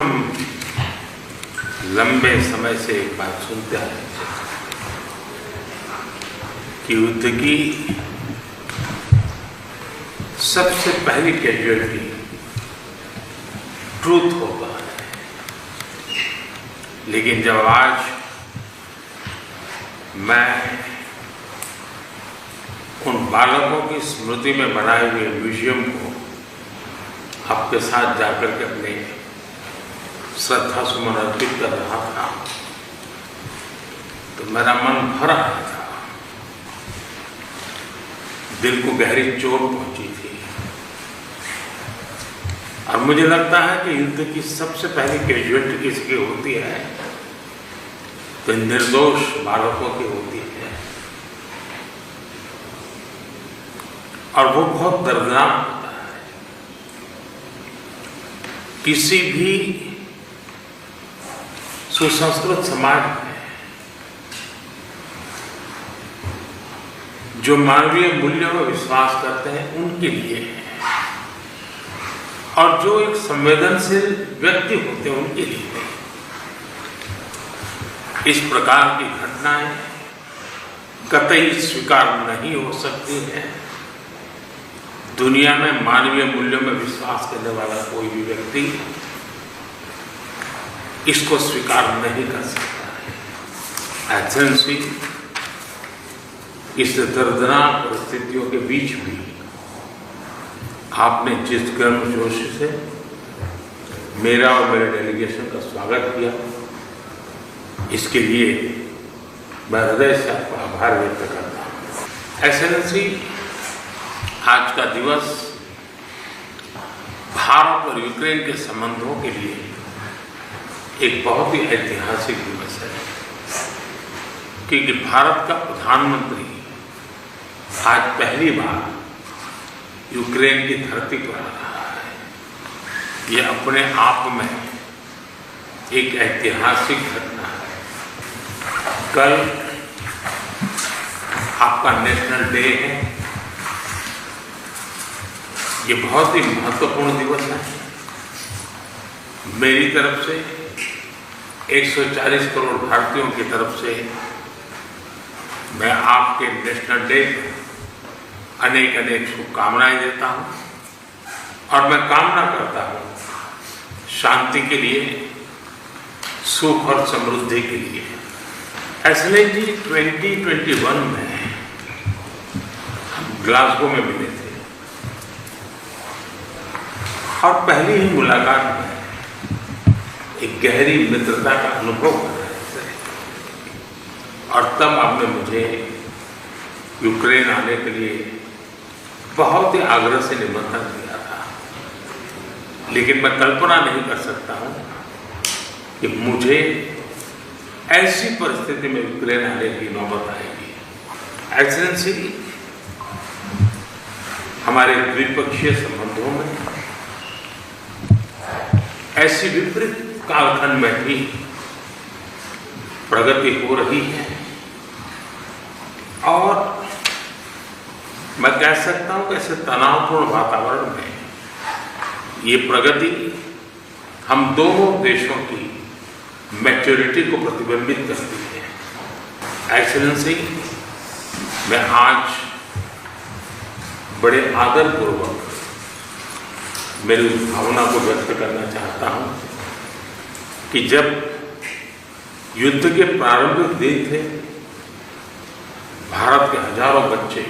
हम लंबे समय से एक बात सुनते आ रहे थे कि युद्ध की सबसे पहली कैजुअलिटी ट्रूथ होता है। लेकिन जब आज मैं उन बालकों की स्मृति में बनाए हुए म्यूजियम को आपके साथ जाकर के अपने श्रद्धा सुमन अर्पित कर रहा था तो मेरा मन भर आया था, दिल को गहरी चोट पहुंची थी। और मुझे लगता है कि युद्ध की सबसे पहली कैजुअलिटी किसकी होती है तो निर्दोष बालकों की होती है, और वो बहुत दर्दनाक होता है। किसी भी सुसंस्कृत समाज में जो मानवीय मूल्यों में विश्वास करते हैं उनके लिए है, और जो एक संवेदनशील व्यक्ति होते हैं उनके लिए इस प्रकार की घटनाएं कतई स्वीकार नहीं हो सकती है। दुनिया में मानवीय मूल्यों में विश्वास करने वाला कोई भी व्यक्ति इसको स्वीकार नहीं कर सकता है। एथेंस की इस दर्दनाक परिस्थितियों के बीच भी आपने जिस गर्मजोश से मेरा और मेरे डेलीगेशन का स्वागत किया, इसके लिए मैं हृदय से आपका आभार व्यक्त करता हूँ। एक्सेलेंसी, आज का दिवस भारत और यूक्रेन के संबंधों के लिए एक बहुत ही ऐतिहासिक दिवस है, क्योंकि भारत का प्रधानमंत्री आज पहली बार यूक्रेन की धरती पर आ रहा है। यह अपने आप में एक ऐतिहासिक घटना है। कल आपका नेशनल डे है, ये बहुत ही महत्वपूर्ण दिवस है। मेरी तरफ से 140 करोड़ भारतीयों की तरफ से मैं आपके नेशनल डे पर अनेक अनेक शुभकामनाएं देता हूं, और मैं कामना करता हूं शांति के लिए, सुख और समृद्धि के लिए। एक्सेलेंसी, 2021 में हम ग्लासगो में मिले थे, और पहली ही मुलाकात में एक गहरी मित्रता का अनुभव कर रहे थे, और तब आपने मुझे यूक्रेन आने के लिए बहुत ही आग्रह से निमंत्रण दिया था। लेकिन मैं कल्पना नहीं कर सकता हूं कि मुझे ऐसी परिस्थिति में यूक्रेन आने की नौबत आएगी। एक्सेलेंसी, हमारे द्विपक्षीय संबंधों में ऐसी विपरीत कालखंड में भी प्रगति हो रही है, और मैं कह सकता हूं कि ऐसे तनावपूर्ण वातावरण में ये प्रगति हम दोनों देशों की मैच्योरिटी को प्रतिबिंबित करती है। एक्सेलेंसी, मैं आज बड़े आदरपूर्वक मेरी उस भावना को व्यक्त करना चाहता हूं कि जब युद्ध के प्रारंभिक दिन थे, भारत के हजारों बच्चे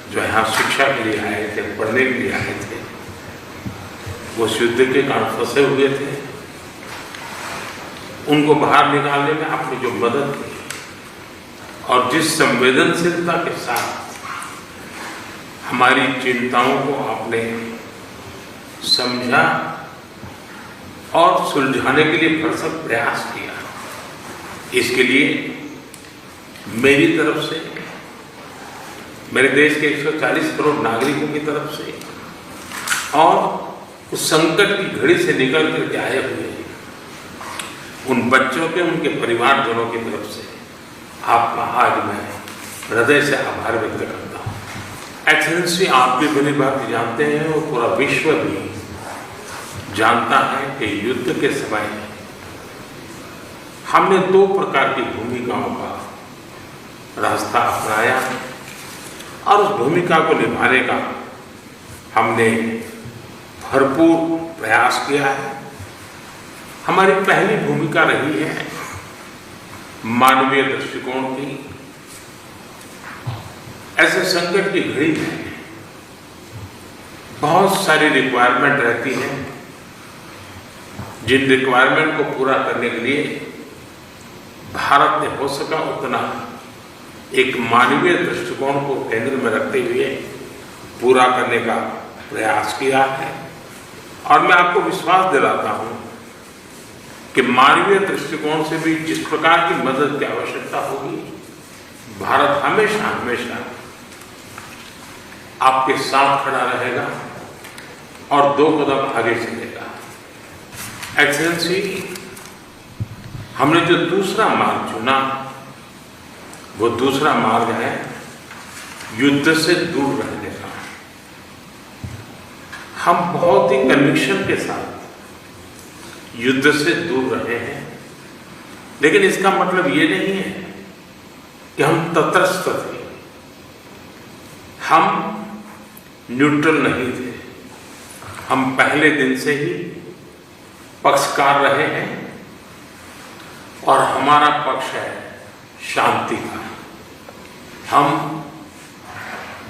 जो यहाँ शिक्षा के लिए आए थे, पढ़ने के लिए आए थे, वो उस युद्ध के कारण फंसे हुए थे। उनको बाहर निकालने में आपने जो मदद की और जिस संवेदनशीलता के साथ हमारी चिंताओं को आपने समझा और सुलझाने के लिए भरसक प्रयास किया, इसके लिए मेरी तरफ से, मेरे देश के 140 करोड़ नागरिकों की तरफ से, और उस संकट की घड़ी से निकल करके आए हुए उन बच्चों के, उनके परिवारजनों की तरफ से आपका आज मैं हृदय से आभार व्यक्त करता हूँ। एक्सेलेंसी, आप भी भली बात जानते हैं और पूरा विश्व भी जानता है कि युद्ध के समय हमने 2 प्रकार की भूमिकाओं का रास्ता अपनाया और उस भूमिका को निभाने का हमने भरपूर प्रयास किया है। हमारी पहली भूमिका रही है मानवीय दृष्टिकोण की। ऐसे संकट की घड़ी में बहुत सारी रिक्वायरमेंट रहती है, जिन रिक्वायरमेंट को पूरा करने के लिए भारत ने हो सका उतना एक मानवीय दृष्टिकोण को केंद्र में रखते हुए पूरा करने का प्रयास किया है। और मैं आपको विश्वास दिलाता हूं कि मानवीय दृष्टिकोण से भी जिस प्रकार की मदद की आवश्यकता होगी, भारत हमेशा हमेशा आपके साथ खड़ा रहेगा और 2 कदम आगे चलेगा। एक्सेलेंसी, हमने जो दूसरा मार्ग चुना वो दूसरा मार्ग है युद्ध से दूर रहने का। हम बहुत ही कन्विक्शन के साथ युद्ध से दूर रहे हैं, लेकिन इसका मतलब ये नहीं है कि हम तटस्थ थे, हम न्यूट्रल नहीं थे। हम पहले दिन से ही पक्षकार रहे हैं और हमारा पक्ष है शांति का। हम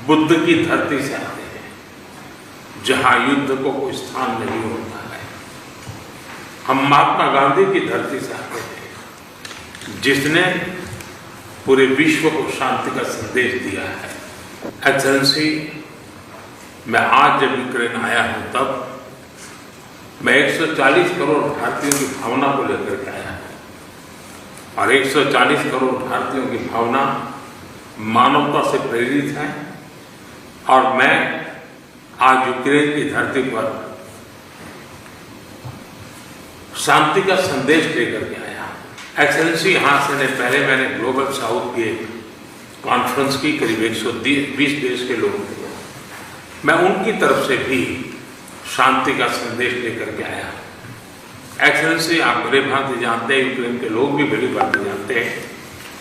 बुद्ध की धरती से आते हैं जहां युद्ध को कोई स्थान नहीं होता है। हम महात्मा गांधी की धरती से आते हैं जिसने पूरे विश्व को शांति का संदेश दिया है। एक्सेलेंसी, मैं आज जब यूक्रेन आया हूं तब मैं 140 करोड़ भारतीयों की भावना को लेकर के आया हूं और 140 करोड़ भारतीयों की भावना मानवता से प्रेरित है। और मैं आज यूक्रेन की धरती पर शांति का संदेश लेकर के आया। एक्सेलेंसी, यहां से पहले मैंने ग्लोबल साउथ की एक कॉन्फ्रेंस की, करीब 120 देश के लोग थे। मैं उनकी तरफ से भी शांति का संदेश लेकर के आया। एक्सेलेंसी, आप भली भांति जानते हैं, यूक्रेन के लोग भी भली भांति जानते हैं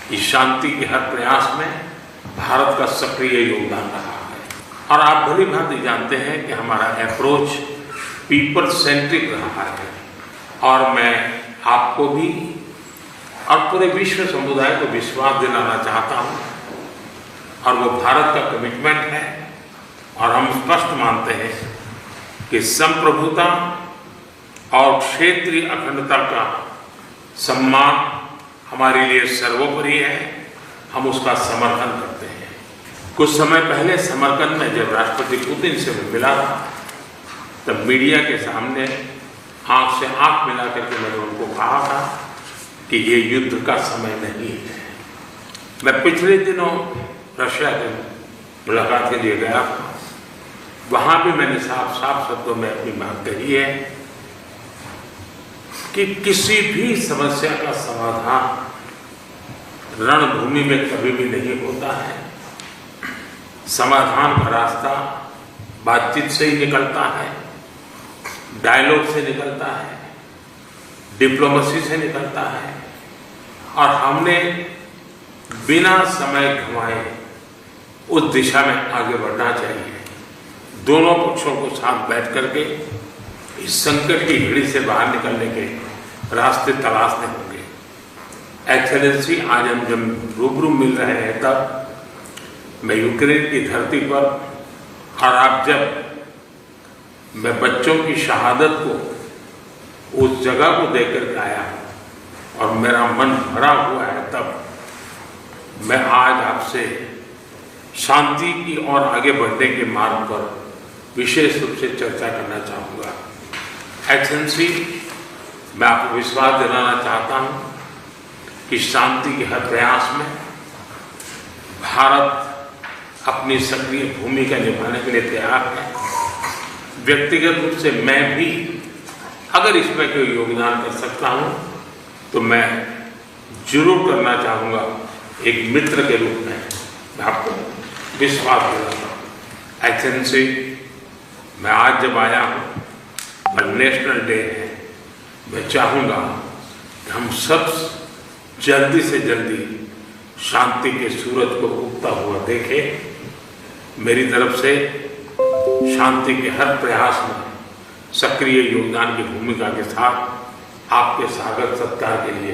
कि शांति के हर प्रयास में भारत का सक्रिय योगदान रहा है। और आप भली भांति जानते हैं कि हमारा अप्रोच पीपल सेंट्रिक रहा है। और मैं आपको भी और पूरे विश्व समुदाय को विश्वास दिलाना चाहता हूं, और वो भारत का कमिटमेंट है। और हम स्पष्ट मानते हैं कि संप्रभुता और क्षेत्रीय अखंडता का सम्मान हमारे लिए सर्वोपरि है। हम उसका समर्थन करते हैं। कुछ समय पहले समरकंद में जब राष्ट्रपति पुतिन से मैं मिला था, तब मीडिया के सामने आंख से आंख मिला करके मैंने उनको कहा था कि ये युद्ध का समय नहीं है। मैं पिछले दिनों रशिया के मुलाकात के लिए गया था। वहां भी मैंने साफ साफ शब्दों में अपनी बात कही है कि किसी भी समस्या का समाधान रणभूमि में कभी भी नहीं होता है। समाधान का रास्ता बातचीत से ही निकलता है, डायलॉग से निकलता है, डिप्लोमेसी से निकलता है। और हमने बिना समय गंवाए उस दिशा में आगे बढ़ना चाहिए। दोनों पक्षों को साथ बैठ करके इस संकट की घड़ी से बाहर निकलने के रास्ते तलाशने होंगे। एक्सेलेंसी, आज हम जब रूबरू मिल रहे हैं तब मैं यूक्रेन की धरती पर, और आप जब मैं बच्चों की शहादत को उस जगह को देख कर आया और मेरा मन भरा हुआ है, तब मैं आज आपसे शांति की ओर आगे बढ़ने के मार्ग पर विशेष रूप से चर्चा करना चाहूँगा। एक्सेलेंसी, मैं आपको विश्वास दिलाना चाहता हूँ कि शांति के हर प्रयास में भारत अपनी सक्रिय भूमिका निभाने के लिए तैयार है। व्यक्तिगत रूप से मैं भी अगर इसमें कोई योगदान कर सकता हूँ तो मैं जरूर करना चाहूँगा। एक मित्र के रूप में मैं आपको विश्वास दिलाता हूँ। एक्सेलेंसी, मैं आज जब आया हूँ पर नेशनल डे है। मैं चाहूँगा कि हम सब जल्दी से जल्दी शांति के सूरज को उगता हुआ देखें। मेरी तरफ से शांति के हर प्रयास में सक्रिय योगदान की भूमिका के साथ आपके स्वागत सत्कार के लिए